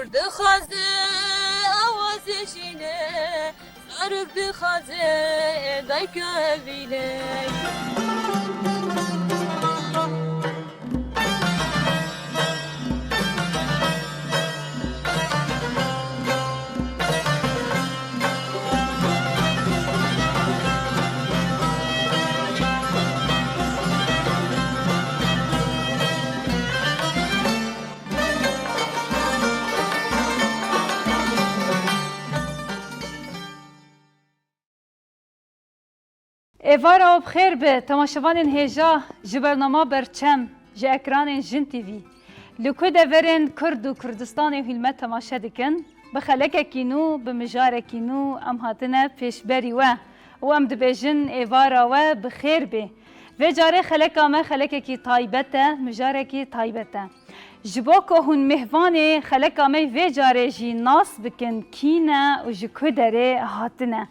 کرد خازه آواز جینه سارک دی خازه دای کویله ایوارا بخیر به تماشاوان هیجا جبرنامه برچم جه اکران جن تیوی لکو دورین کرد و کردستان هلمت تماشا دکن بخلک کینو بمجار کینو ام هاتنه پیشبری و ام دبیجن ایوارا و بخیر به و جاره خلک آمه خلک کی طایبته مجاره کی طایبته جبا که هون مهوان خلک آمه و جاره جی ناس بکن کینه و جکو داره هاتنه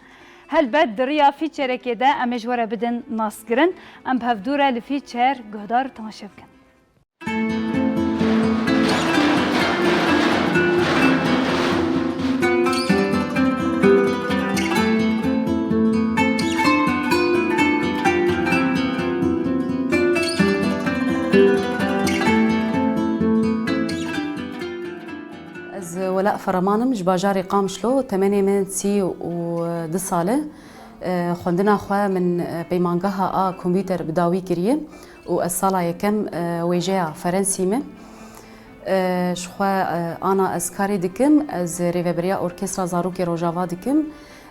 هل بد دریا فیچر که ده امش وره بدن ناس کرن ام بهفدوره لفیچر گهدار تماشا بکن از ولاء فرمانم جباجاري قامشلو 8 من 32 ساله خوندنا خواه من بيمانجاها كمبيوتر بداوي كريه والصالة يكم ويجيا فرنسيمه شخوا انا از كاري دكم از ريفبريا اوركسترا زاروكي روجافا دكم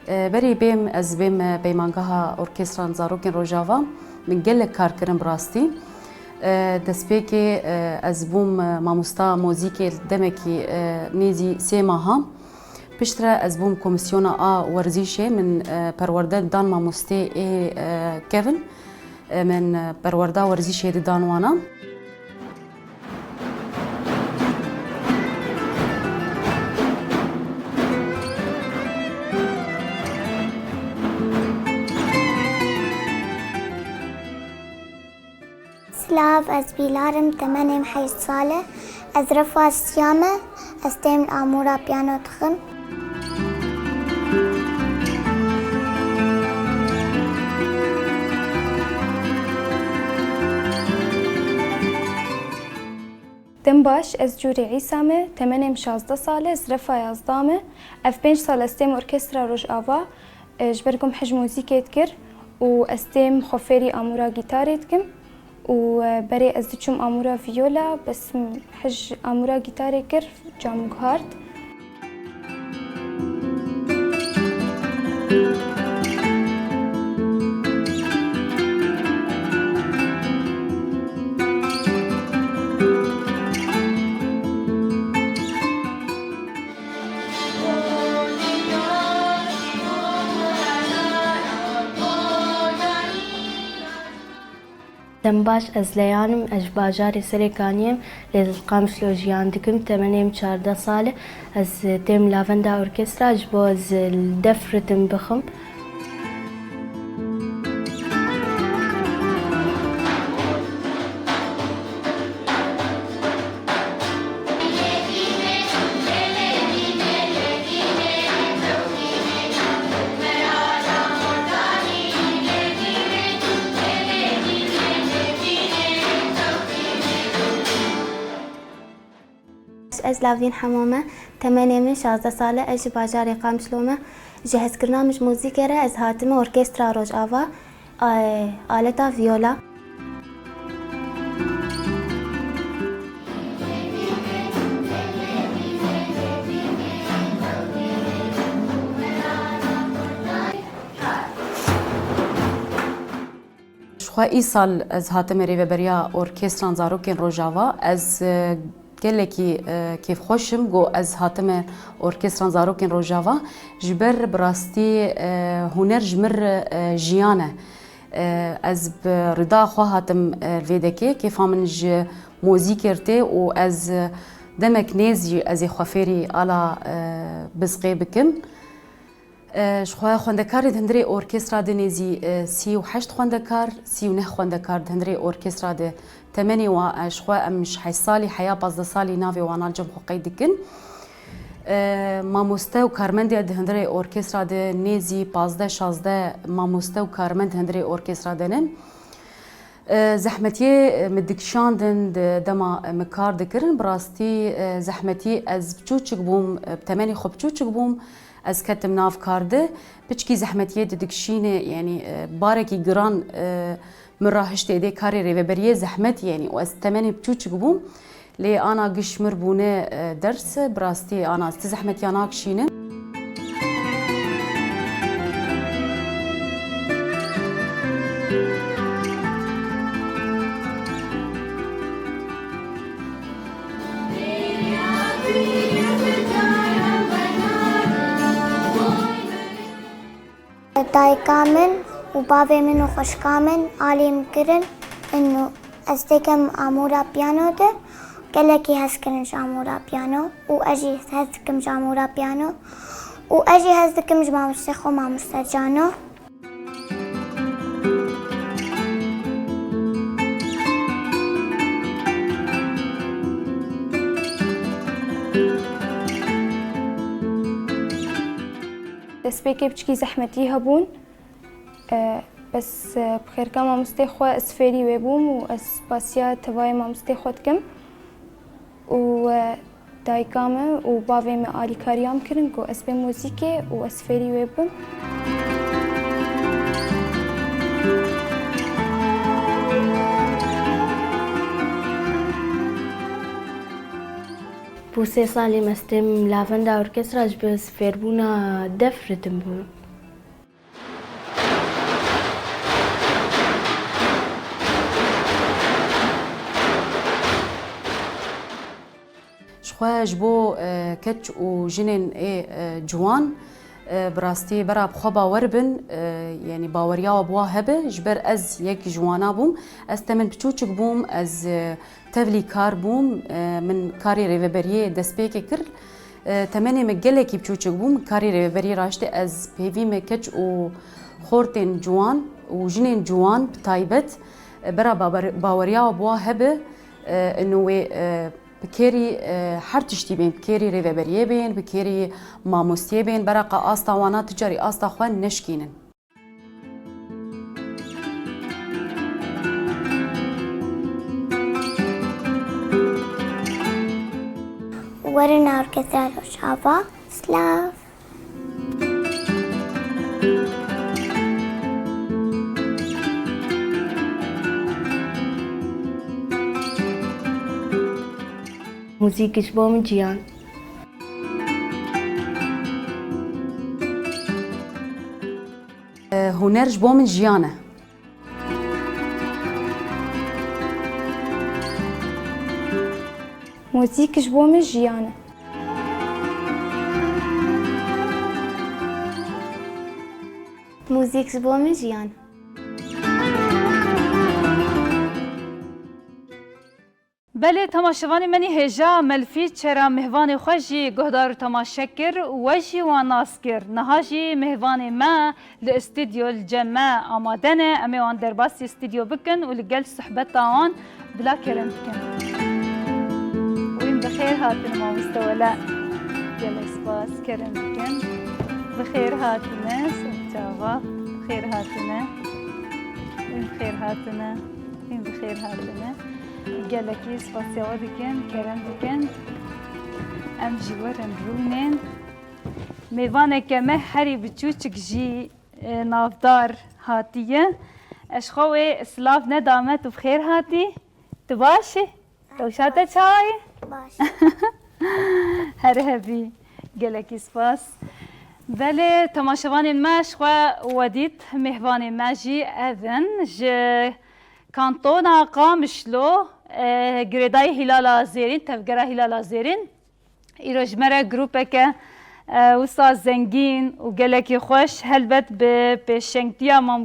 بري بيم از بيم بيمانجاها اوركسترا زاروكي روجافا من قلة كار كرم براستي دسبيكي از بوم ماموستا موزيكي دمكي نيزي سيماها بشترى از بوم كوميسيونا ورزيشي من پروردن دان ماموستي كيفن من پروردا ورزيشي دانوانا سلاف از بیلارم 8 ساله از رفع سیامه از تیم آمورا پیانو تخم دم باش از جوری عیسامه 16 ساله از رفع 11 اف 5 سال از تیم ارکسترا روش آوا جبركم حج موسيقى تكر و استيم خفيري امورا جيتاري تكم و بري ازدشم امورا فيولا بس حج امورا جيتاري كر جاموك هارد دمباش از لیانم از باجاری سریکانیم لیز قامشلو جیان دکم 14 ساله از تیم لاوندا ارکسترا از باز دفرتم بخم از لاودین حمامه 16 ساله از باجاری قامشلومه جهز کرنامش موزیکه را از هاتم ارکسترا روش آوا آلتا ویولا شخوا ای سال از هاتم ریوبریا ارکستران زاروکین روجاوا از گلکی کیف خوشم گو از هاتم ارکستران زاروکین روجاوا جبر براستی هنر جمر جیانه از رضا خو هاتم ویدکی کیف من ج موزیکرته و از دمک نیزی از خفیری آلا بسقی بکم شخواه خوندکار دهندری ارکسترا دنیزی 38 خوندکار 39 خوندکار دهندری ارکسترا ده 8 و شخواه امش 8 سالی حیا 15 سالی ناوی وانال جم خوقی دکن ماموسته و کارمند هندره اورکسترا ده نیزی 15 ماموسته و کارمند هندره اورکسترا دنن زحمتي مدكشاندن دما مكار دكرن براستي زحمتي از بچوچك بوم بتمني خب بچوچك بوم از كتم ناف كارده بچكي زحمتي دكشينه يعني باركي جران مراهشت ايدي كاري ريبريه زحمت يعني واز تمني بچوچك بوم لي انا قشمر بونه درس براستي انا استزحمتي انا كشينه داي كامل وبابي منو خوش كامل عالي مكرن انه استيكم عمورا بيانو ده قالكي هسكن جامورا بيانو واجي هسكم جامورا بيانو واجي هسكم جما مستخو ما مستجانو دەستپێکی بچکی زەحمەتی هەبوون بەس بخێرکە مامۆستای خۆ ئەس فێری وێ بووم و ئەس پاسیا تەوای مامۆستای خۆ دکەم و دایکامە و باڤێمە ئالیکاریام کردن و ئەس بێ مۆزیکێ و ئەس فێری وێ بووم. بۆ 3 ساڵی مەستێم لاڤەندا ئۆرکێستراش بەس فێربوونا دەفرتم بوو. شخواج بو كتش و جنين جوان براستي برا بخوا باور بن يعني باوريا وبوا هبه جبر از يك جوانا بوم از تمن بچوچك بوم از تفلي كار بوم من كاري ريفبريه دسبيك كر تمني مگلكي بچوچك بوم كاري ريفبريه راشته از بيفي مكتش و خورتين جوان و جنين جوان بتايبت برا باوريا وبوا هبه انه بكيري حر تشتي بين بكيري ريفبريه بين بكيري ماموستيه بين برقه استا وانا تجاري استا خوان نشكينن ورنا أوركسترا روجافا سلاف موزیکش بۆ من گیان. هنرج بو من جيانه مۆزیکش بۆ من ژیانە. موزیکش بۆ من ژیان. بله تماشاوانی منی هجا ملفی چرا مهوان خوشی گهدار تماشا کر و جی واناس کر نهاجی مهوان ما لاستدیو الجمع آمادنه امی وان در باسی استدیو بکن و لگل صحبت آن بلا کرم بکن ویم بخیر هاتن ما مستولا گل اسپاس کرم بکن بخیر هاتنه سبجاوا بخیر هاتنه ویم بخیر هاتنه ویم بخیر هاتنه گلکی سپاسیاوا دکن کرم دکن ام جوارن رونن میوانه که مه هری بچوچک جی نافدار هاتیه اشخوی اسلاف ندامت و بخیر هاتی تو باشی؟ تو شاته چای؟ باش هر هبی گلکی سپاس بله تماشاوان ما شخوا ودیت مهوان ما جی اذن جه کانتونا قامشلو گریدای هلال زیرین تفگره هلال زیرین ایروج مرا گروپه که وسا زنگین و گلکی خوش هلبت به پیشنگتیا ما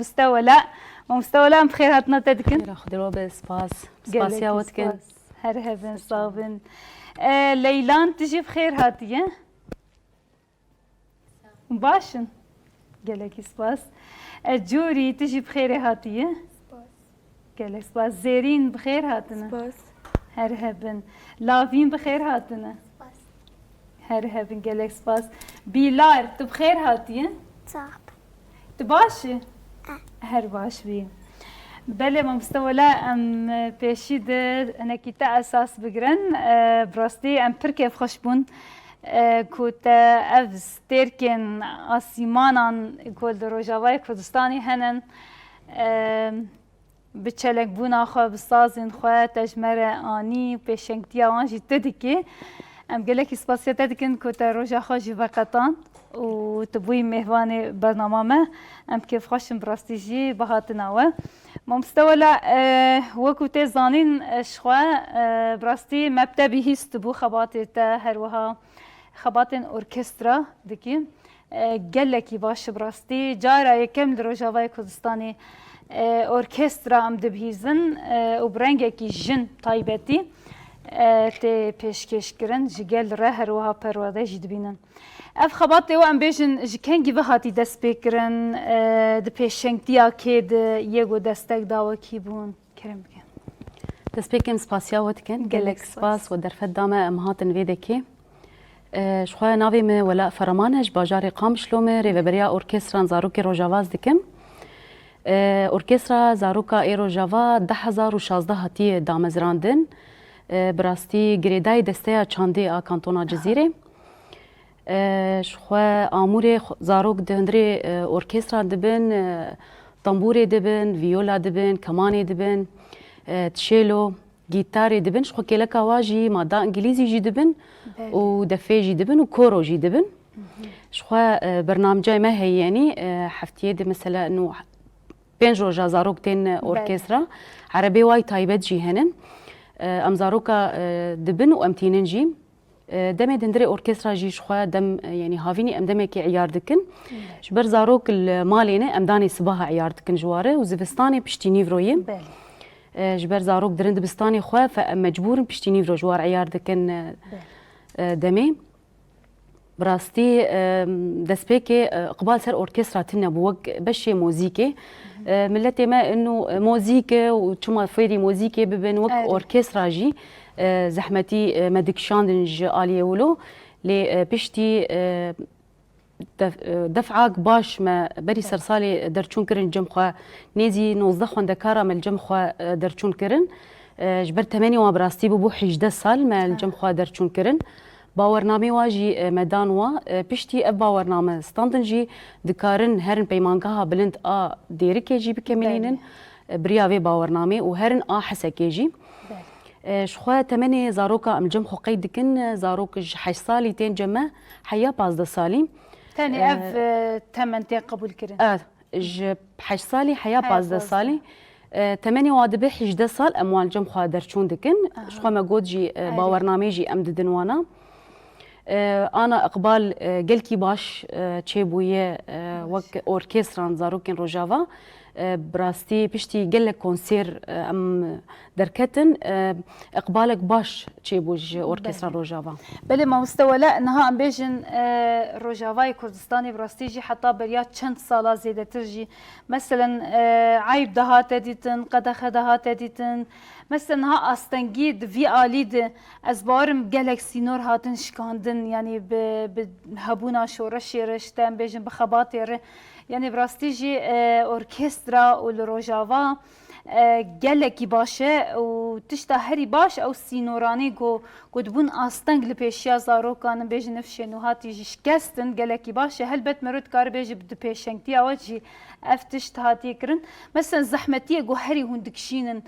مستولا بخیر هاتنا تدکن خدي رو بسپاس سپاسیا وتكن هر هبن صابن لیلان تجی بخیر هاتیه باشن گلکی سپاس جوری تجي بخير هاتيه گلک سپاس زيرين بخير هاتنا باس هر هبن لافين بخير هاتنا هر هبن gelek spas. Bilar, tu bxêr hatiye? صعب. Tu baş e? Her baş bî. Belê mamstewala em pêşî de hinekî te esas bigirin. Bi rastî em pir kêfxweş bûn ku te ev stêrkên asîmanan ku li Rojavayê Kurdistanê hene bi çelekbûna xwe, bi sazên xwe, tejmere anî, pêşengtiya wan jî te dikê. Em gelekî spasiya te dikin ku te roja xwe jî veqetan û tu bûyî mêhvanê bernama me. Em kêfxweşin bi rastî jî bihatina we. Mamstewala wekû tê zanîn ji xwe bi rastî mektebî hîst bû xebatê te her wiha xebatên orkestra dikî. Gelekî baş bi rastî. Cara yekem li Rojavayê Kurdistanê orkestra em dibihîzin û bi rengekî jin taybetî tê pêşkêşkirin ji gel re her wiha perwerde jî dibînin. Ev xebatê we em bêjin ji kengî ve hatî destpêkirin, di pêşengtiya kê de yê got destek dawe kî bûn? Kerem bike. Destpêkên spasiya we dikin. Gelek spas û derfet dame em hatin vê dekê. Ji xwe navê me Wela Feraman e ji bajarê Qamişlome rêveberiya orkestran Zarokê Rojavaz dikim. Orkestra Zaroka ê Rojava 2016 hatiye damezrandin. Bi rastî girêdayê desteya çandê a kantona Cizîrê. Ji xwe amûrê zarok di hundirê orkestra dibin, tamborê dibin, vîyola dibin, kemanê dibin, tişêlo, gîtarê dibin. Ji xwe kêleka wa jî mada îngilîzî jî dibin û defê jî dibin û koro jî dibin. Ji xwe bernameceyê me heye yanî heftiyê de mesela nû 5 roja zarok tên orkestra erebê way taybet jî henin. Em zaroka dibin û em tînin jî. Demê di hundirê orkestra jî ji xwe dem yanî havînî em demekê îyar dikin. Ji ber zarok li malê ne em danê sibaha îyar dikin ji ware û zivistanê piştî nîvroyê. Ji ber zarok dirin dibistanê xwe fe em mecbûrin piştî nîvro ji war îyar dikin demê. Bi rastî destpêkê iqbal ser orkestra tune bû wek beşê mûzîkê. Milletê me inû mûzîk û çima fêrî mûzîkê bibin wek orkestra jî zehmetî me dikişandin ji aliyê wilo lê piştî defعak baş me berî ser salê derçûn kirin cem xwe nêzî 19 xwendekara me li cem xwe derçûn kirin. Ji ber temenê wan bi rastî bû 18 sal me li cem xwe derçûn kirin. Bawernamê wa jî me dan wa piştî ev bawername standin jî dikarin herin peymangeha bilind a dêrikê jî bikemilînin biriya vê bawernamê û herin a hesekê jî. Ji xwe temenê zaroka em cem xwe qey dikin zarok ji 8 salî tên ceme heya 15 salî. Tenê ev temen tê qebûl kirin. Ji 8 salî heya 15 salî. Temenê wa dibe 18 sal em wan cem xwe derçûn dikin. Ji xwe me got jî bawernamê jî em didin wana. Ana iqbal gelkî baş çêbûye wek orkestran Zarokên Rojava. Bi rastî piştî gelek konser em derketin iqbalek baş çêbû ji orkestra Rojava. Belê mamstewala niha em bêjin Rojavayê Kurdistanê bi rastî jî heta beriya çend sala zêdetir jî meselen eyb de hate dîtin, qedexe de hate dîtin. Mesela niha astengî di vî alî de ez barim gelek sînor hatin şikandin yanî bi hebûna şoreşê re ji te em bêjin bi xebatê re. Yani bi rastî jî orkestra û li Rojava gelekî baş e û tişta herî baş ew sînoranê ku dibûn asteng li pêşiya zarokan em bêjin ev şênûhatî jî şikestin gelekî baş e helbet me rû dikare bêjî di pêşengtiya we jî ev tişt hatiye kirin. Mesela zehmetiye ku herî hûn dikişînin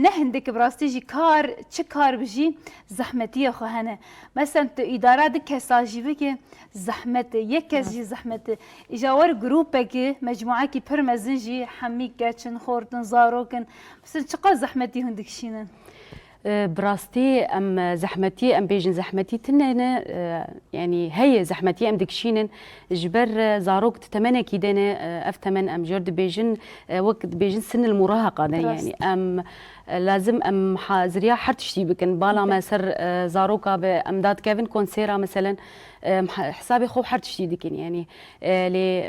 ne hindik bi rastî jî kar çi kar bijî zehmetiye xwe hene. Mesela tu îdara di kesa jî veke zehmet yek kes jî zehmet îja wer grupekî mecmuekî pir mezin jî hemî keçin xortin zarokin mesela çiqas zehmetî hûn dikişînin. Bi rastî em zehmetî em bêjin zehmetî tune yani heye zehmetî em dikişînin ji ber zarok temenekî dene ev temen em jêr dibêjin wek dibêjin sinil muraheqa den yani em lazım em haziriya her tiştî bikin bala me ser zaroka be em dadkevin konsera mesela hesabê xwe her tiştî dikin yani lê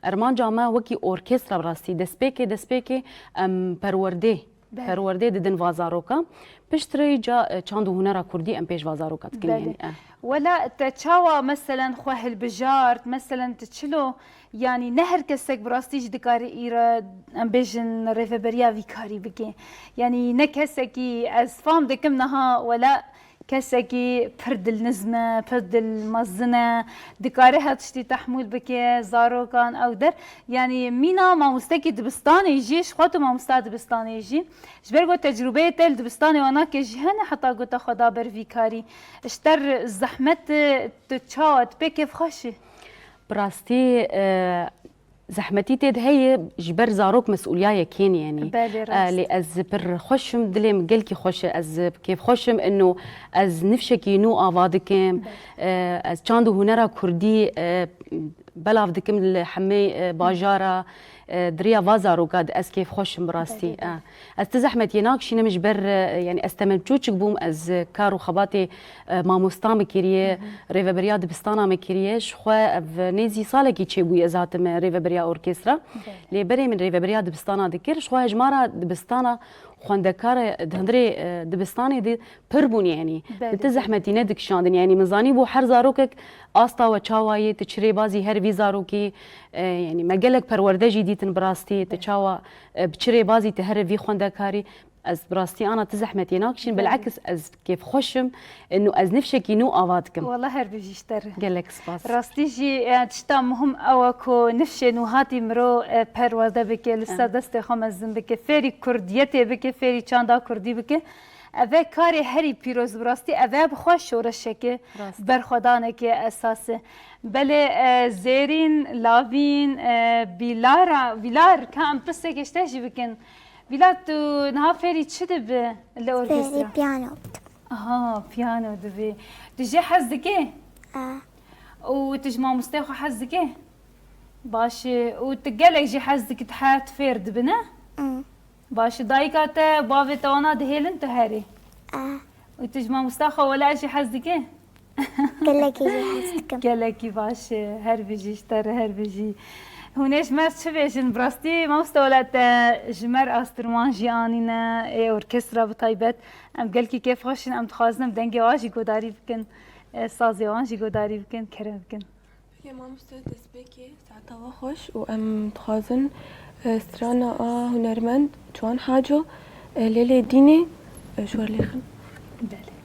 ermanca me wekî orkestra bi rastî destpêkê em perwerdê perwerdê didin va zaroka piştrê ca çand û hunera Kurdî em pêş va zaroka dikin yani. ولا تشاوا مثلا خواه البجارت مثلا تشلو يعني نهر كسك براستيج دكاري إيرا أمبيجن ريفبريا فيكاري بكي يعني نكسكي از فام دكم نها ولا كسكي برد النزمة برد المزنة دكاري هاتشتي تحمل بكي زارو كان أو در يعني مينا ما مستكي دبستاني يجي شخواتو ما مستعد دبستاني يجي جبرقو تجربة تل دبستاني وانا كجهنة حتى قوتا خدا بر فيكاري اشتر الزحمت تتشاوت بكي فخشي براستي زحمتي تد هي جبر زاروك مسؤولية كين يعني لي از بر خوشم دلم قلكي خوش از كيف خوشم انه از نفشكي نو آوادكم از چاندو هنرا كردي بلاف دكم الحمي باجارة دريا فازارو قاد از كيف خوشم براستي از تزحمت يناك شي نمش بر يعني استمنتوچك بوم از كارو خباتي ما مستام كيريه ريفا بريا دبستانا مكيريه شخوا نيزي صالكي تشيبوي ازاتم ريفا بريا اوركسترا لي بري من ريفا بريا دبستانا دكر شخوا هجمارا دبستانا خواندكار دهندري دبستاني دي بربون يعني تزحمتي ندك شاندن يعني مزاني بو حر زاروكك استا وچاواي تشري بازي هر في زاروكي يعني مجلك پرورده جديدن براستي تشاوا بچري بازي تهر في خواندكاري از براستي انا تزحمتي ناكشين بالعكس از كيف خوشم انه از نفشكي نو اوادكم والله هر بيجيشتر قالك سباس راستيجي تشتا مهم اوكو نفشي نو هاتي مرو پرورده بكي لسا دست خمزن بكي فيري كرديتي بكي فيري چاندا كردي بكي اوه کاری هری پیروز براستی اوه بخواه شورشه که برخودانه که اساسه بله زیرین لاوین ویلار که ام پسته کشته جی بکن ویلار تو نها فیری چه دبه الارکسترا؟ فيري بيانو. بيانو دبه تجي حزدكي؟ وتجمع مستيخو حزدكي؟ باشي وتقلق جي حزدك تحات فير دبنا؟ باش دايكاته بافي توانا دهيلن تهاري وتجمع مستاخه ولا شي حزدكي قالك يجي حزدكم قالك باش هر بيجي اشتر هر بيجي هونيش ما تشبيشن براستي ما مستولات جمر استرمان جيانينا اوركسترا بطيبت ام قالكي كيف خوشن ام تخازنم دنگي واجي قداري بكن سازي واجي قداري بكن كرم بكن يا ما مستوى تسبيكي ساعتها خوش وام تخازن سترانا هنرمند جوان حاجة ليلة ديني شوار ليخن بله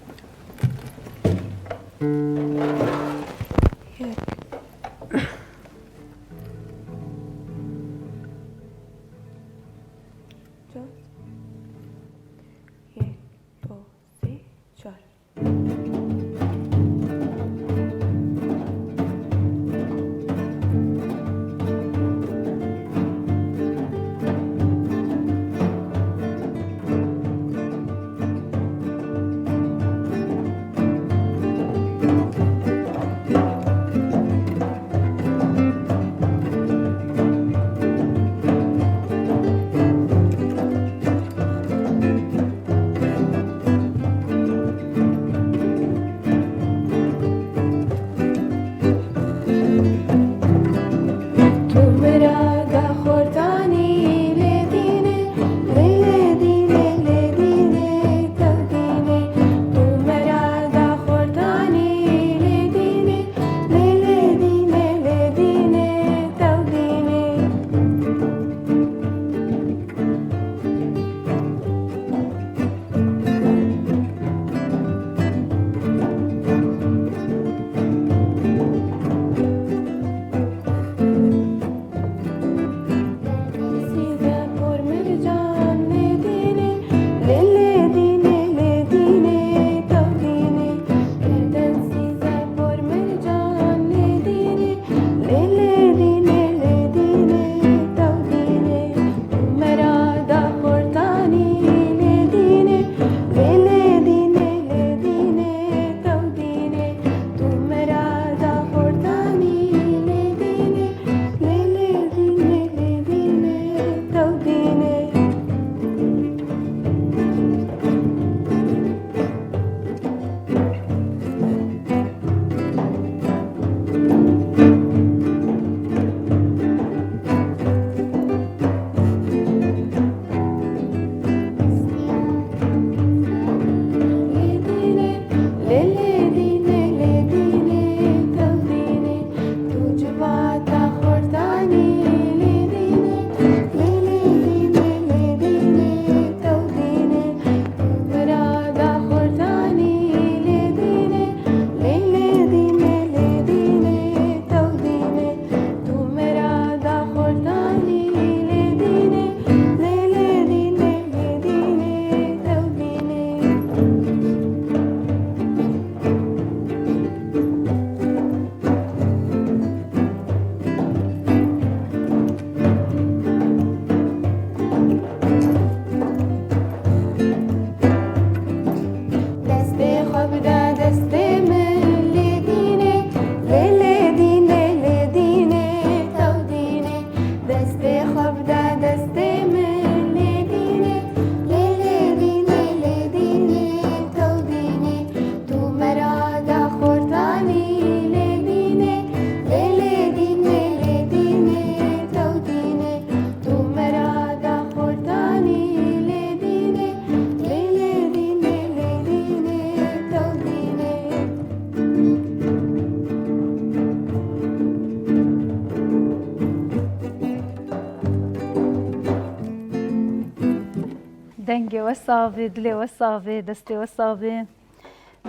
دنگê wesavê, dilê wesavê, destê wesavê.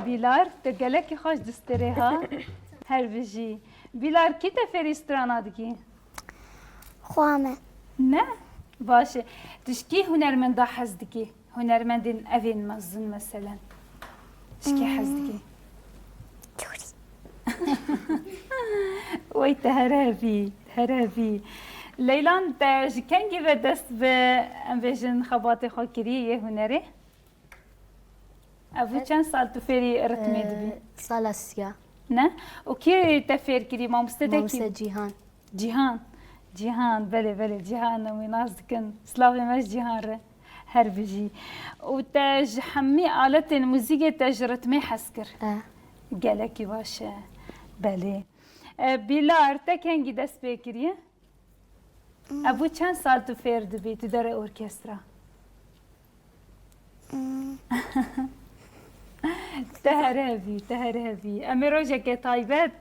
Bîlar te gelekî xweş distêrê ha her bijî. Bîlar kî te fêrî strana dikî? xwe me. Ne? Baş e. Tişkî hunermenda hez dikî? Hunermendên evên mezin meselen. Tişkî hez dikî? Cûrî. Wey te herevî, herevî. Leylan te ji kengî ve dest bi em bêjin xebatê xwe kiriye yê hunerê? Ev çend sal tu fêrî ritmê dibî? Sala sya. Ne? û kê te fêr kirî? Mamoste te kî? Mamse Cihan. Cihan. Cihan, belê belê Cihan wî nas dikin. Slavê me ji Cihan re her bijî. û te ji hemî aletên muzîkê te ji ritmê hez kir. Gelekî baş e. Belê. Bîlar te kengî dest pê kiriye? Ev çend sal tu fêr dibî tu derê orkestra? Te herevî, te herevî. Em ê rojekê taybet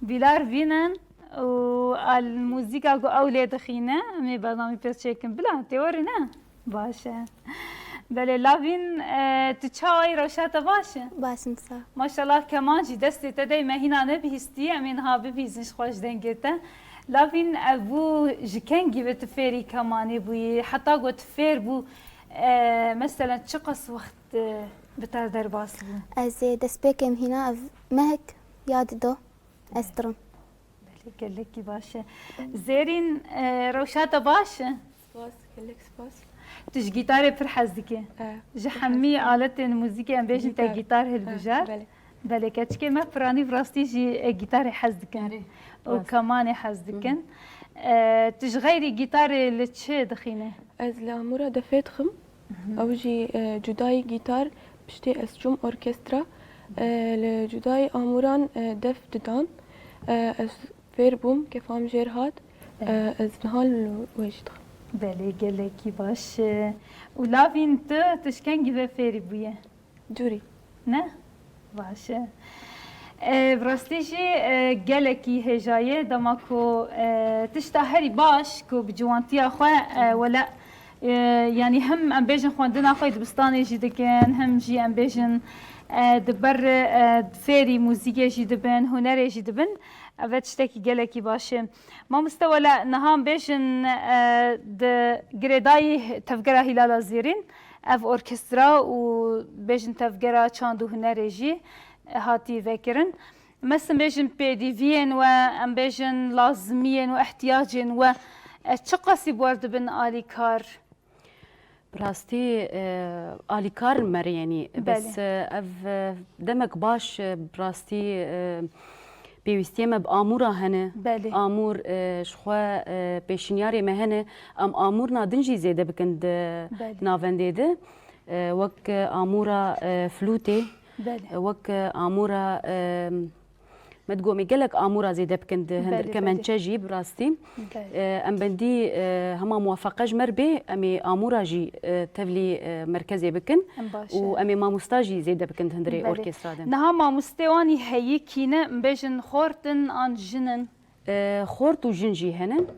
bîlar bînin û al muzîka ku ew lê dixîne em ê bernamî pêş çêkin. Bila tê warî ne? Baş e. Belê lavîn tu çawayî rewşata baş e? باشم سا Maşallah keman jî destê te dey me hîna nebihîstî em ê niha bibîzin ji xwe ji dengê te. Lavîn ev bû ji kengî ve tu fêrî kemanê bûyî heta got tu fêr bû meselen çi qas wext bi te derbas bû? Ez dest pêkêm hîna ev mehek ya dido ez dirim. Belê gelekî baş e. Zêrîn rewşata baş e? سپاس gelek spas. Tu ji gîtarê pir hez dikî? Ji hemî aletên muzîkê em bêjin te gîtar hilbijar. Belê. Belê keçikê me piranî bi rastî jî gîtarê hez dikin û kemanê hez dikin. Tu ji xeyrî gîtarê li çi dixîne? Ez li Amûra defê dixim. Ew jî cudayî gîtar piştî ez çûm orkestra. Li cudayî Amûran def didan. Ez fêr bûm, kefam jêr hat. Ez niha li wê jî dixim. Belê gelekî baş e. û lavîn tu ji kengî ve fêrî bûye? Cûrî. Ne? Baş e. Bi rastî jî gelekî hêjaye dema ku tişta herî baş ku bi ciwantiya xwe wela yanî hem em bêjin xwendina xwe dibistanê jî dikin hem jî em bêjin di ber fêrî muzîkê jî dibin hunerê jî dibin ev tiştekî gelekî baş e. Mamoste wela niha em bêjin di girêdayî tevgera Hilala Zêrîn ev orkestra û bêjin tevgera çand û hunerê jî hatî vekirin. Mesin bêjin pêdîviyên we em bêjin lazimiyên û ehtiyacên we çi qasî werdibin alîkar? Rastî alîkar mere yenî bes ev demek baş rastî pêwîstiyê me bi amûra hene. Amûr ji xwe pêşînyarê me hene em amûrna din jî zêde bikin di navendê de wek amûra flûtê wek amûra me digomê gelek amûra zêde bikin di kemençe jî bi rastî em bendî hema muwefeqe ji me bê em ê amûra jî tevlî merkezê bikin û em ê mamosta jî zêde bikin hundirê orkestra de. Niha mamostê wanî heyî kîne em bêjin xortin an jinin? Xort û jin jî henin.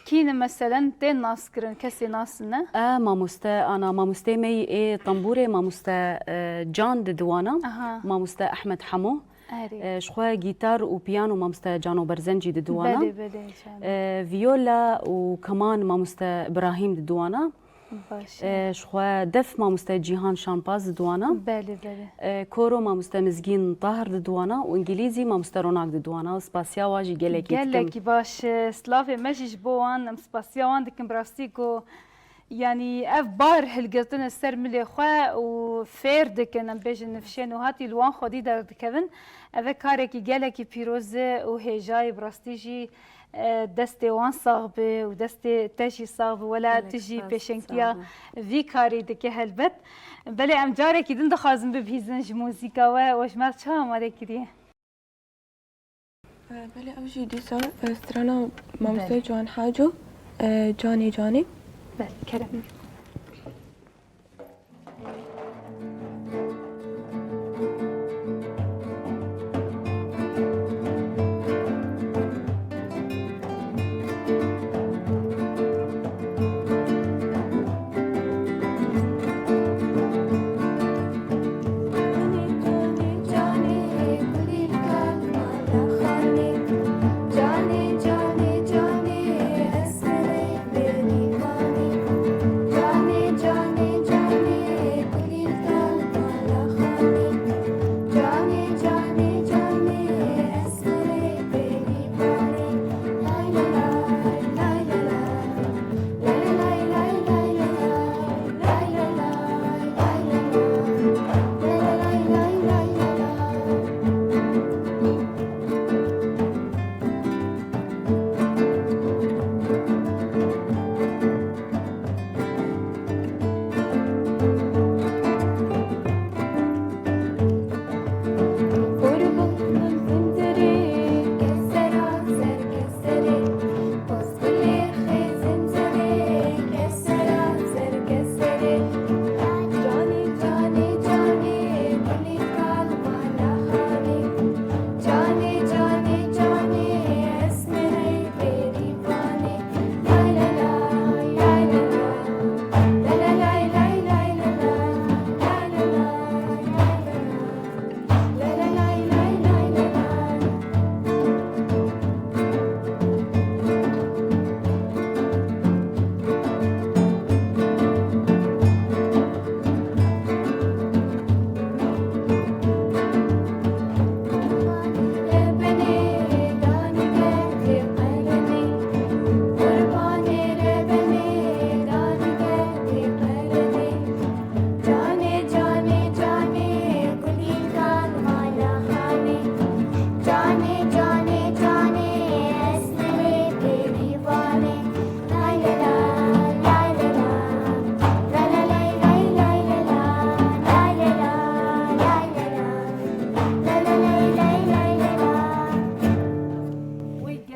Kîne meselen tên nas kirin kesê nasin ne? Mamoste ana mamostê me ê tamborê mamoste Can di diwana mamoste Ehmed Hemo. ji xwe gîtar û piyano mamoste Cano Berzencî di diwana. Viola û keman mamoste İbrahîm di diwana. ji xwe def mamoste Cîhan Şanpaz di diwana. Koro mamoste Mizgîn Tahir di diwana û îngilîzî mamoste Ronak di diwana. Spasiya wa jî gelekî dikim. Gelekî baş Slavê me jî ji bo wan em spasiya wan dikim bi rastî ku yanî ev bar hilgirtin ser milê xwe û fêr dikin em bêjin nifşên û hatî li wan xwedî derdikevin ev e karekî gelekî pîroz e û hêjayê bi rastî jî destê wan sax be û destê te jî sax be wela tu jî pêşengiya vî karî dike helbet. Belê em carekî din dixwazin bibihîzin ji muzîka we û ji me çi amadê kiriye? Belê ew jî dîsa strana mamoste Ciwan Haco Canê Canê. Belê kerem.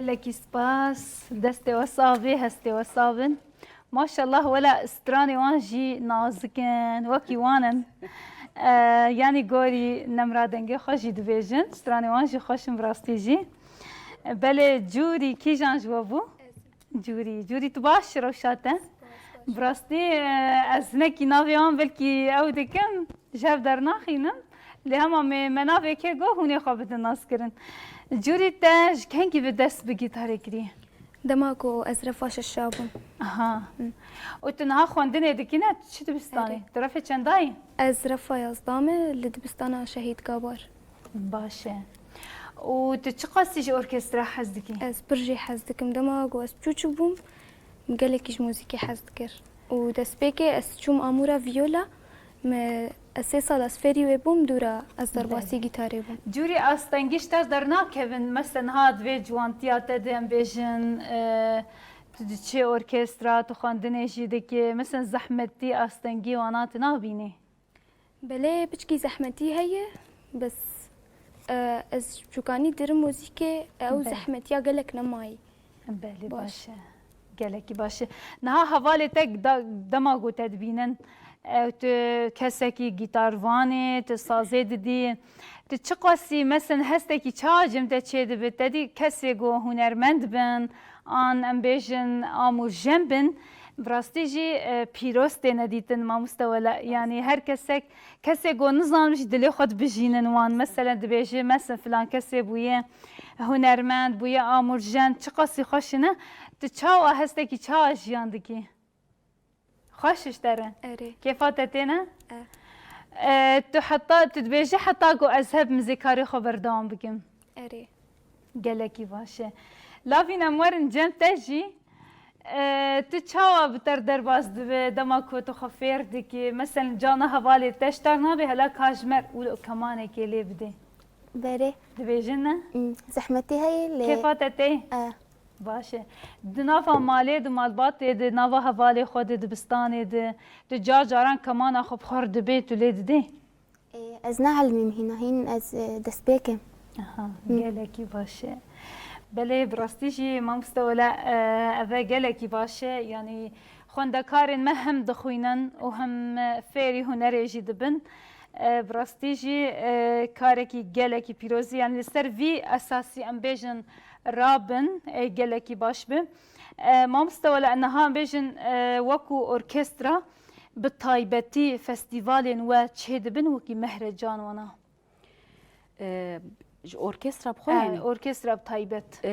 لك سباس دستي وصابي هستي وصابن ما شاء الله ولا استراني وانجي نازكن وكي وانن يعني قولي نمرا دنگي خوشي دبيجن استراني وانجي خوشم براستيجي بله جوري كي جان جوابو جوري تباش روشاتا براستي ازنكي نافيان بلكي او دكم جاب در ناخينم لهما منافع كي جو هوني خوابت الناس كرن جوري تاج كنكي بدس بجيتاري كري دماغو أزرفاش الشابون اها وتنها خواندني دكينا شو دبستاني طرفي چنداي أزرفا يزدامي اللي دبستانا شهيد كابار باشه وتتشقاسيش اوركسترا حزدكي از برجي حزدكم دماغو از بچوچو بوم مقالكيش موسيقي حزدكر ودسبيكي از چوم امورا فيولا ما اسي سال از فيري ويبوم دورا از درباسي جيتاري بوم جوري استنگيش تر درنا كيفن مثلا هاد في جوانتيا تدم بيجن تدشي اوركسترا تخواندني جيدكي مثلا زحمتي استنگي وانات نابيني بلي بچكي زحمتي هي بس از چوكاني در موسيقي او زحمتي قالك نماي بله باشه گلکی باشه نه حواله تک دماغو تدبینن تو کسکی گیتار وانه تو سازه دی تو چقاسی مثلا هستکی چاجم تا چه دبی تدی کسی گو هنرمند بن آن امبیشن آمور جنبن براستی جی پیروست ندیتن ما مستولا يعني هر کسی گو نظامش دلی خود بجینن وان مثلا دبیجی مثلا فلان کسی بویه هنرمند بویه آمور جن چقاسی خوشنه تشاو هستكي تشاش ياندكي خوشش داره اري كيفاتتنا تحطا تدبيجي حطاكو اذهب مزيكاري خبر دام بكم اري قالكي باشه لا فينا مرن جن تجي تشاو بتر درباس دماكو تخفير دكي مثلا جانا حوالي تشترنا بهلا كاجمر ولو كمان كيلي بدي بري دبيجنا زحمتي هي اللي كيفاتتي باشه دنافا مالی دو مالبات ده نوا حوالی خود دبستان ده جار جاران كمان خب خورد بيت ولید ده از نعلمي هنا هين از دسبيكه اها گلکی باشه بله براستیجی ما مستولا اوه گلکی باشه يعني خوندکارن ما هم دخوینن و هم فيري هنری جی دبن براستیجی کارکی گلکی پیروزی يعني سر في اساسي ام بيجن رابن جلكي باشبه ما مستوى لأنها بيجن وكو أوركسترا بالطايبتي فستيفال وتشهد بن وكي مهرجان وانا اوركسترا بخوين اوركسترا بطايبت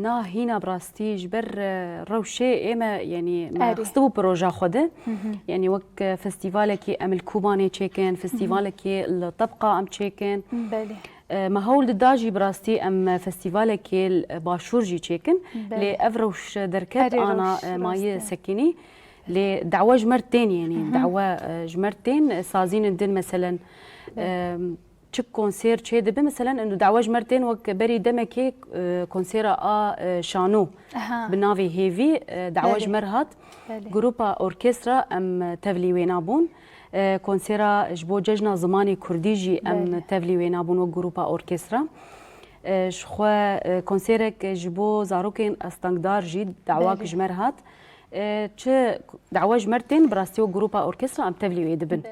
نا هنا براستي جبر روشي اما يعني ما خصو بروجا خوده يعني وك فستيفالكي ام الكوباني تشيكن فستيفالكي الطبقه ام تشيكن بله ما هول داجي براستي ام فستيفالكي باشورجي تشيكن لافروش دركت انا ماي سكيني لدعوه جمرتين يعني دعوه جمرتين سازين الدن مثلا تشك كونسير تشي دبي مثلا انه دعوه جمرتين وك بري دمكي كونسيرا شانو بنافي هيفي دعوه جمرهات جروبا اوركسترا ام تفلي وينابون كونسيرا جبو ججنا زماني كرديجي ام تفلي وينابون وجروبا اوركسترا شخوا كونسيرك جبو زاروكين استنقدار جي دعواك جمرهات چه دعوه جمرتين براستيو جروبا اوركسترا ام تفلي ويدبن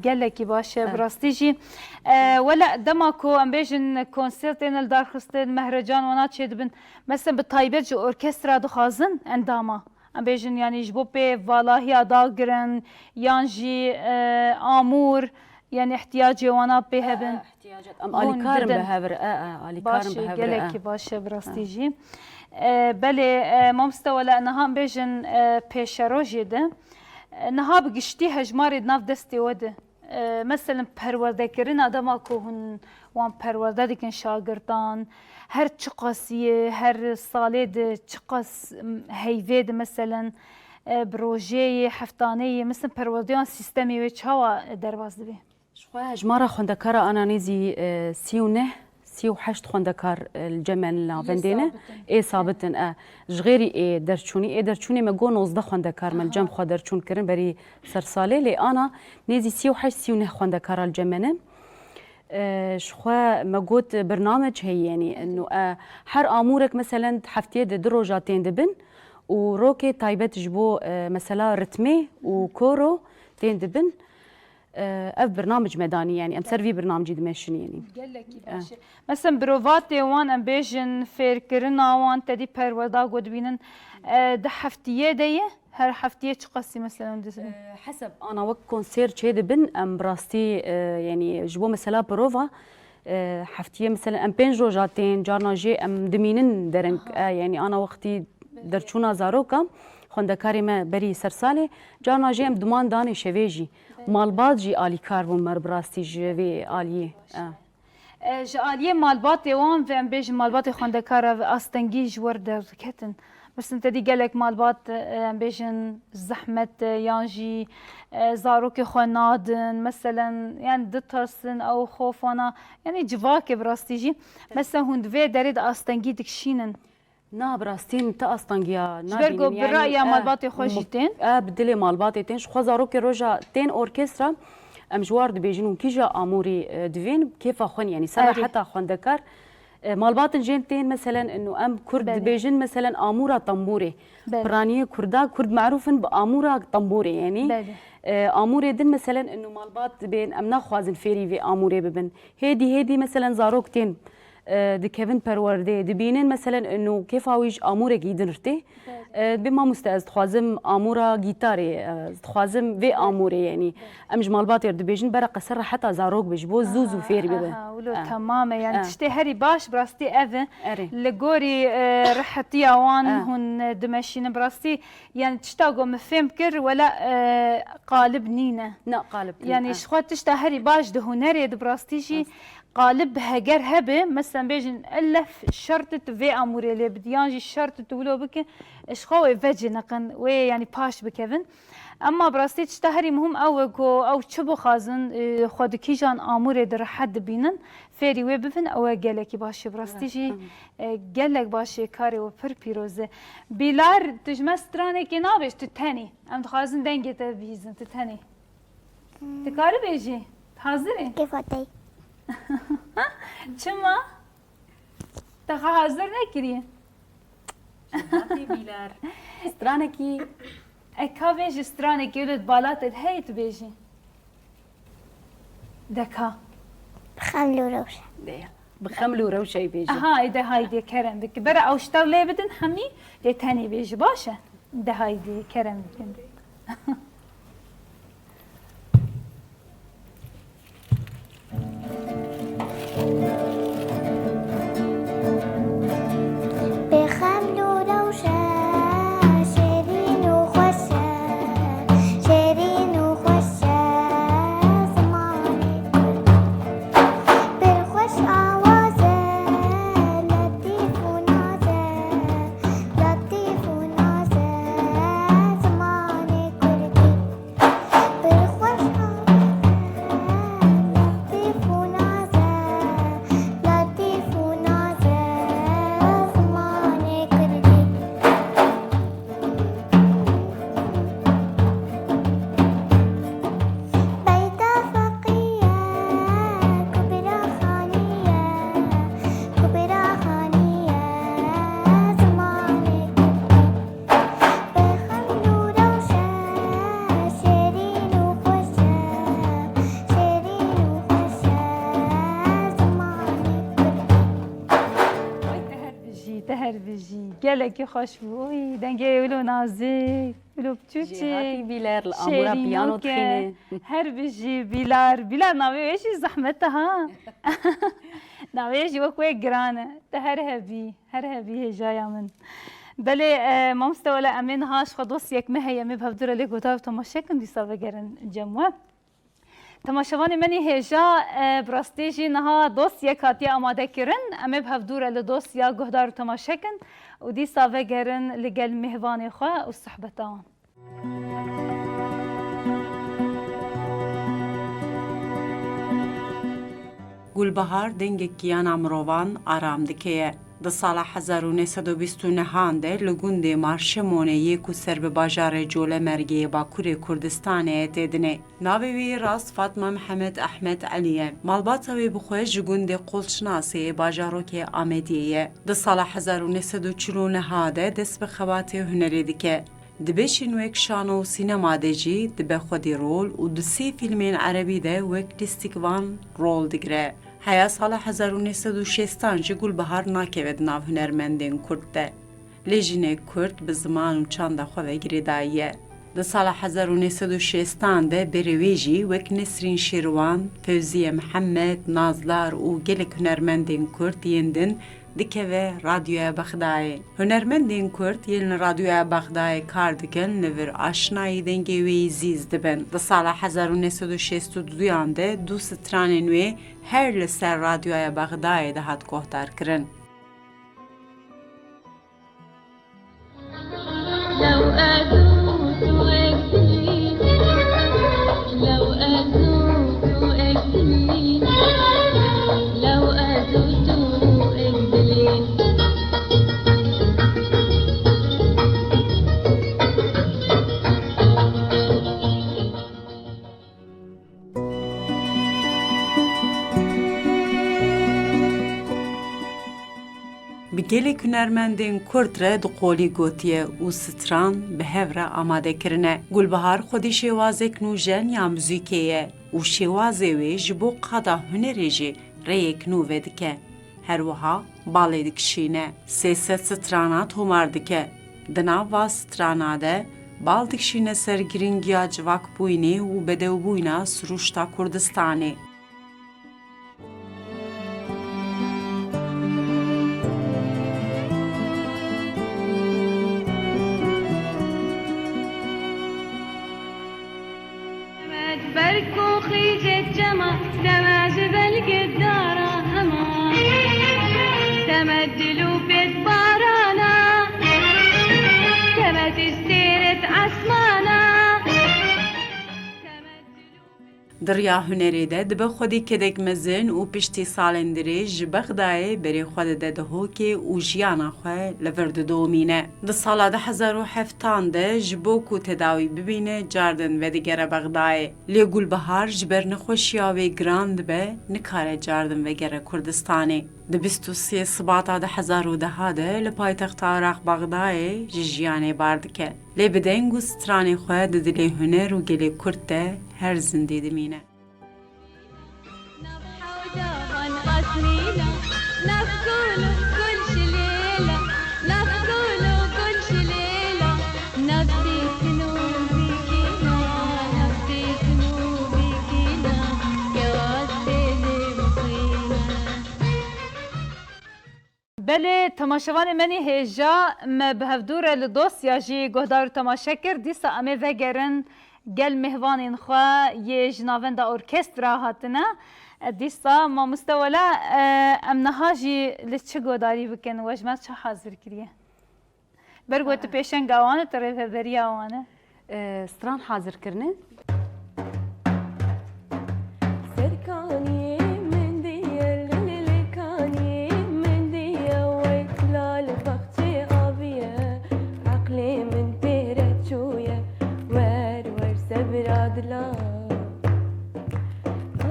قال لك باشه براستيجي ولا دماكو ام بيجن كونسرتين الدار خستين مهرجان ونات يدبن مثلا بالطايبات جو اوركسترا دخازن انداما ام بيجن يعني جبو بي فالهي داغرن يانجي امور يعني احتياجي وانا بهبن احتياجات ام الي كارم بهبر الي كارم بهبر قال لك باشه براستيجي بله ما مستوى لانها بيجن بيشروجي ده نها بقشتي هجماري ناف دستي وده مثلا پرورده کرن آدم اکو هن وان پرورده دیکن شاگردان هر چقاسیه هر ساله ده چقاس هیوه ده مثلا بروژه هفتانه مثلا پروردهان سیستمی و چاوا درواز ده شوية هجمارة خوندكارا أنا نيزي 38 خوندكار الجمل لافندينه اي ثابتن جغيري اي درچوني ما جو 19 خوندكار من جم خو درچون كرن بري سرسالي لي انا نيزي 38 خوندكار الجمنه شخوا مجود برنامج هي يعني انه حر امورك مثلا حفتيه دروجاتين دبن وروكي تايبت جبو مثلا رتمي وكورو تين دبن اف برنامج ميداني يعني ام سيرفي برنامجي دمشن يعني قال لك باشا مثلا بروفاتي وان امبيجن فير كرنا وان تدي بيرودا قد بينن ده حفتيه ديه هر حفتيه قصي مثلا حسب انا وقت كونسير تشي دبن ام براستي يعني جبو مثلا بروفا حفتيه مثلا ام بين جوجاتين جارنا جي ام دمينن درنك يعني انا وقتي درچونا زاروكا خوندکاری ما بری سرساله جانا جیم دمان دانی شویجی مالبات جی آلی کار بوم مر براستی جوی آلیه جالیه مالبات وان و ام بیج مالبات خوندکار استنگی جور در کتن بس انت دي قالك مالبات ام بیجن زحمت یانجی زاروک خنادن مثلا يعني دترسن او خوفانا يعني جواك براستيجي مثلا هند في دريد استنگی دكشينن نا براستين تا استانجيا جبرجو بالرأي مالباتي خوشتين بدلي مالباتي تين شو خزاروكي روجا تين اوركسترا ام جوار دبيجنون كيجا اموري دفين كيف اخون يعني سبع حتى اخون دكار مالبات جين تين مثلا انه ام كرد دبيجن مثلا امورا طنبوري برانيه كردا كرد معروفن بامورا طنبوري يعني اموري دن مثلا انه مالبات بين امنا خوازن فيري في اموري ببن هيدي مثلا زاروكتين دي كيفن برورده دبينن مثلا انه كيف هاويج اموره جيدنرتي بما مستاز تخوازم اموره جيتاري تخوازم في اموره يعني امج مالباتير دبيجن برا قصر حتى زاروك بجبو زوزو فير بيبا ولو تماما يعني تشتي هري باش براستي اذن لغوري رحتي اوان هن دمشين براستي يعني تشتاقو مفهم كر ولا قالب نينا لا قالب يعني شخوات تشتا هري باش دهونري دبراستيجي قالب هجر هبه مثلا بيجن الف شرطة في اموري اللي بديانجي شرطة ولو بك اشخوي فجي نقن وي يعني باش بكفن اما براستي تشتهري مهم او تشبو خازن خود كيجان اموري در حد بينن فيري وي بفن او قالكي باش براستيجي قالك باش كاري وبر بيروزه بيلار تجمستراني كي نابش تتهني ام خازن دنگه تبيزن تتهني تكاري بيجي حاضرين كيف هتي چما تخا حاضر نکریه هاتي بيلار استرانكي اكا بيجي استرانكي ولد بالات الهيت بيجي دكا بخملو روشة بخملو روشة بيجي اذا هايدي كرم بك برا او اشتر لي بدن حمي دي تاني بيجي باشا ده هايدي كرم بكن بخملو روشة شيرين وخوشة شيرين وخوشة زماني بالخوش آوازة لطيف ونازة لطيف ونازة زماني كردي بالخوش لطيف ونازة لطيف ونازة زماني كردي بيتا فقية كبرى خانية كبرى خانية زماني كردي بخملو روشة شيرين وخوشة شيرين وخوشة زماني كردي تهربجي قالك خوش بوي دنگه ولو نازك ولو بتوتي هاتي بيلار الامورا بيانو تخينه هربجي بيلار ناوي ايش زحمتها ناوي ايش وكوي جرانه تهرهبي هرهبي هي جايه من بله ما مستوى امين هاش خدوس یک مهيه مبهدره لك وتاف تماشكن دي سافجرن جمع تماشوان منی هجا براستیجی نها دوست یک هاتی آماده کرن اما به دوره لدوست یا گهدار تماشکن و دی ساوه گرن لگل مهوان خواه و صحبتان گلبهار دنگێکی یانە مرۆڤان ئارام دکەیە. Di sala 1929 de li gundê Marşemonê ku ser bi bajarê Colemergê Bakurê Kurdistanê têdine. Navê wê rast Fatma Mihemed Ehmed Elî ye. Malbata wê bixwe ji gundê Qolçinasê bajarokê Amediyê ye. Di sala 1949 de dest bi xebatê hunerê dike. Di beşên wek şano û sînema de jî dibe xwedî rol û di sê fîlmên erebî de wek lîstikvan rol digire. Heya sala 1960 jî Gulbihar nakeve di nav hunermendên Kurd de. Lê jinê Kurd bi ziman û çanda xwe ve girêdayî ye. Di sala 1960 de berê wê jî wek Nesrîn Şîrwan, Fevziye Mihemed, Nazlar û gelek hunermendên Kurd yên din dikeve radyoya Bexdayê. Hunermendên Kurd yên radyoya Bexdayê kar dikin li vir aşinayî dengê wê zîz dibin. Di sala 1962 de du stranên wê her li ser radyoya Bexdayê de hat guhdarkirin. Bi gelek hunermendên Kurd re di qolî gotiye û stran bi hev re amadekirine. Gulbihar xwedî şêwazek nû jen ya muzîkê ye û şêwazê wê ji bo qada hunerê jî rêyek nû vedike. Her wiha balê dikişîne. Sêset strana tomar dike. Di nav va strana de bal dikişîne ser giringiya civakbûyînê û bedewbûyîna Siruşta Kurdistanê. Diriya hunerê de dibe xwedî kedek mezin û piştî salên dirêj ji Bexdayê berê xwe dide di hokê û jiyana xwe li vir didomîne. Di sala 2007 de ji bo ku tedawî bibîne cardin vedigere Bexdayê. Lê Gulbihar ji ber nexweşiya wê giran dibe nikare cardin vegere Kurdistanê. Di 23 Sibata 2010 de li paytexta Iraq Bexdayê ji jiyanê bar dike. Lê bi deng û stranê xwe di dilê huner û gelê Kurd de her zindî dimîne. بله تماشاوان منی هجا ما به هفدور لدوسیا جی گهدار تماشا کرد دیسا امه وگرن گل مهوانین خوا یه جناوند ارکسترا هاتنه دیسا ما مستولا ام نهاجی لچه گهداری بکن وجمت چه حاضر کریه برگوت پیشن گوانه طرف بریا وانه ستران حاضر کرنه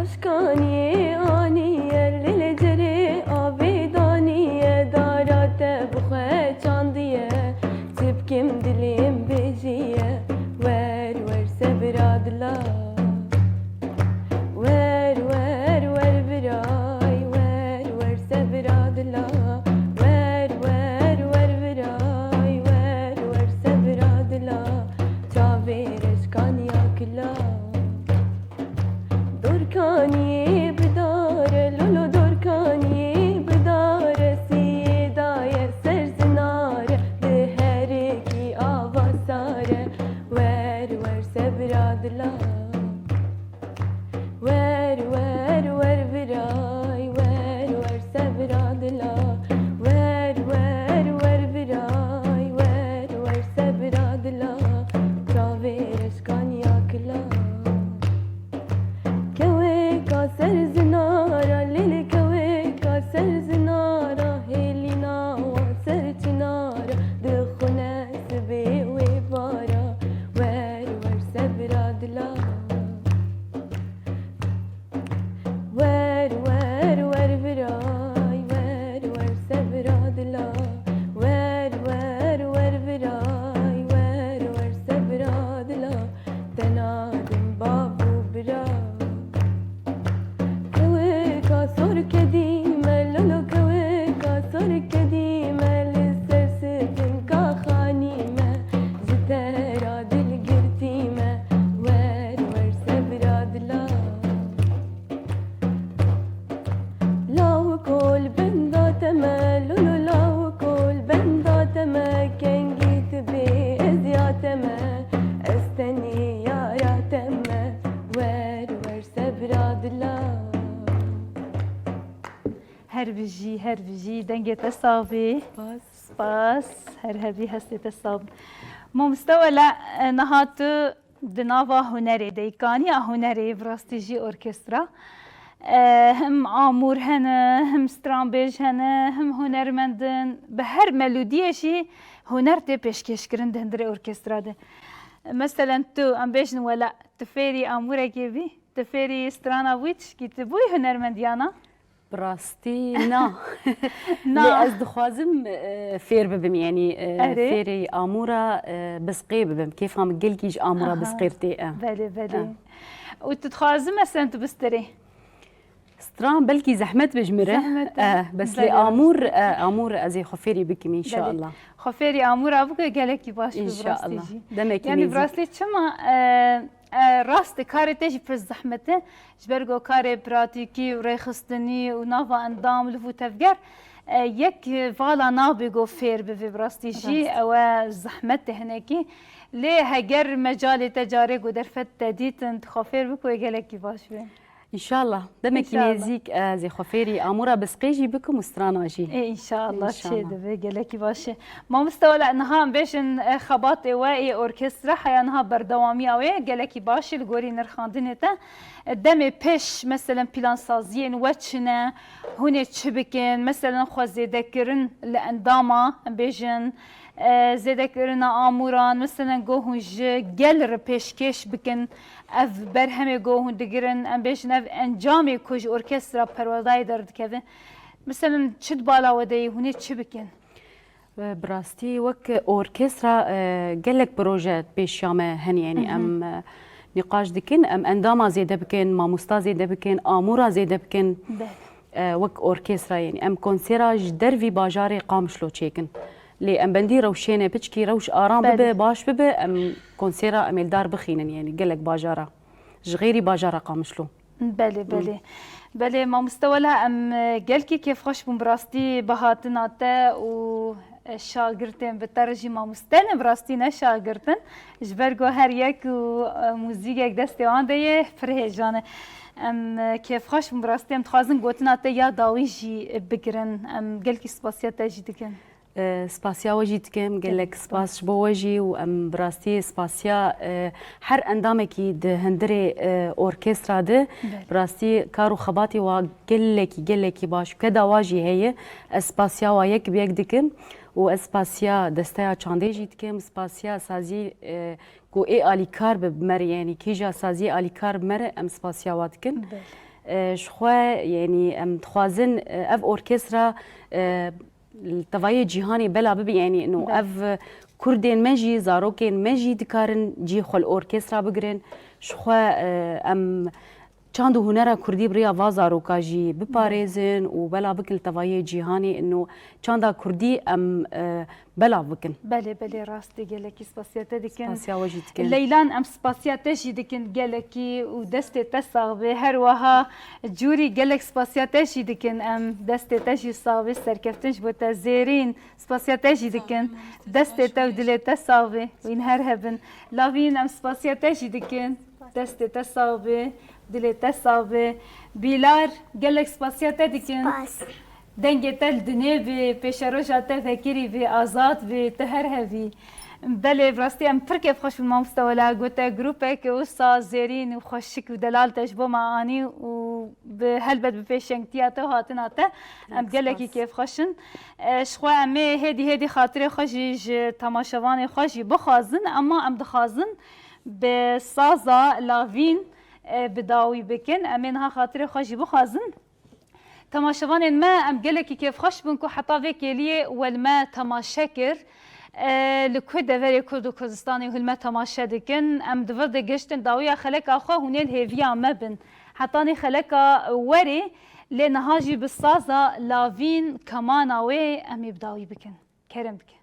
Aşkaniye aniye lele cere avedaniye darate buxe çandiye tepkim dilim bejiye ver ver sebradla هر بجی دنگی تصابی سپاس هر هبی هستی تصاب ما مستوى لا نهات دناوا هنري ديكاني هنري براستيجي أوركسترا هم آمور هنا هم سترامبيج هنا هم هنرمندن بهر ملودية شي هنر تي بيشكش كرن دهندري أوركسترا ده مثلا تو ام بيجن ولا تفيري آمورة كيبي تفيري سترانا ويتش كي تبوي هنرمنديانا براستي نا لا از دخوازم فير ببم يعني فيري آمورة بسقي ببم كيف هم قلكيش آمورة بسقيرتي بلي بلي وتتخوازم مثلا تبستري ستران بلكي زحمت بجمرة بس لي آمور أزي خفيري بكم إن شاء الله خفيري آمور أبوك قالك باش إن شاء الله دمك يعني براسلي شما راست كاري تجي في الزحمة جبرجو كاري براتيكي وريخستني ونافا اندام لفو تفجر يك فالا نابيجو فير بفيبراستي جي او زحمة هناكي ليه هجر مجال تجاري ودرفت تديت تخافير بكو يقالك باش بين ان شاء الله دمك نيزيك زي خفيري اموره بسقيجي بكم وستراناجي إيه ان شاء الله شي دبي لك باش ما مستوى لانها باش خباط واي اوركسترا حيانها بردوامي اوي قالك باش الغوري نرخاندنتا دمي بيش مثلا بلان سازين واتشنا هوني تشبكن مثلا خوازي ذكرن لانداما بيجن زيدكرنا آموران مثلا جوهج جلر پیشکش بکن اف برهمه جوهن دگرن ام بیشن اف انجامی کج ارکسترا پروازای درد کردن مثلا چد بالا ودی هونی چی بکن براستي وك اوركسترا قالك بروجيت بيشامه هن يعني ام نقاش دكن ام انداما زيده بكن ماموستا زيده بكن امورا زيده بكن وك اوركسترا يعني ام كونسيراج درفي باجاري قامشلو تشيكن لي ام بندي روشينه بتشكي روش ارام ببه باش ببه ام كونسيرا ام الدار بخينن يعني قالك باجاره جغيري باجاره قامشلو بله ما مستوى لها ام قالكي كيف خوش بمبراستي بهاتنا تا و شاگردن بترجمه مستن براستي نه شاگردن جبرگو هر یک و موزیک یک دستیوان ده فرهجانه ام كيف خوش براستي ام تخازن گوتنا تا یا داویجی بگرن ام قالكي سپاسیت جی دکن سپاسیا وجی تکم گلک سپاس بو وجی و ام براستي سپاسیا هر اندامکی ده هندري اوركسترا ده براستي کارو خباتی و گلکی باش کدا واجی هي سپاسیا و یک بیک دکم و سپاسیا دستیا چانده جی تکم سپاسیا سازی کو ای آلی کار بمر يعني كيجا سازي آلی کار بمر ام سپاسیا واتکن شخوا يعني ام تخوازن اف اوركسترا التوایه جهانی بلا ببی یعنی انه اف کردین مجی زاروکین مجی دکارن جی خال اورکسترا بگرن شخوا ام چند هنر کردی بریا وازاروکا جی بپاريزن و بلا بکل توایه جهانی انه چند کردی ام بلا بکن بله راست گلکی سپاسیت دکن سپاسیا وجی دکن لیلان ام سپاسیت جی دکن گلکی و دست تصاوی هر وها جوری گلک سپاسیت جی دکن ام دست تجی صاوی سرکفتنش بوتا زیرین سپاسیت جی دکن دست تو دل تصاوی وین هر هبن لاوین ام سپاسیت جی دکن دست تصاوی دل تصاوی بیلار گلک سپاسیت دکن دنگه تل دنیا به پیشروشات فکری به آزاد به تهر هوی بله براستی ام پر کیف خوش ما مستولا گوته گروپه که اوسا زیرین و خوشک و دلال تجبو معانی و به هلبت به پیشنگتیاته و هاتناته ام گلکی کیف خوشن شخوا امه هدی خاطر خوشی تماشاوان خوشی بخوازن اما ام دخوازن به سازا لاوین بداوی بکن امینها خاطر خوشی بخوازن تماشاوان ما ام قالك كيف خوش بنكو حطا فيك لي والما تماشاكر لكو دفري كردو كردستاني والما تماشا دكن ام دفر دقشتن داوية خلق اخو هنيل هيفيا مبن حطاني خلق وري لنهاجي بالصازة لافين كمان اوي ام يبداوي بكن كرم بكن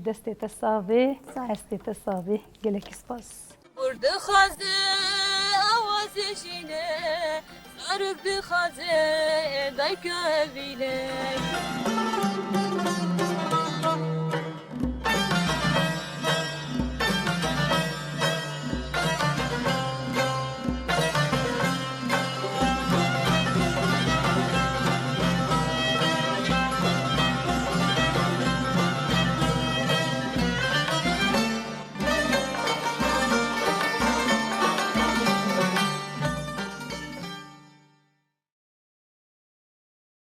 دەستێ تە ساوێ هەستێ تە ساوێ gelekî spas. Burada xaze avazê jîne zarok dixaze dayka evîne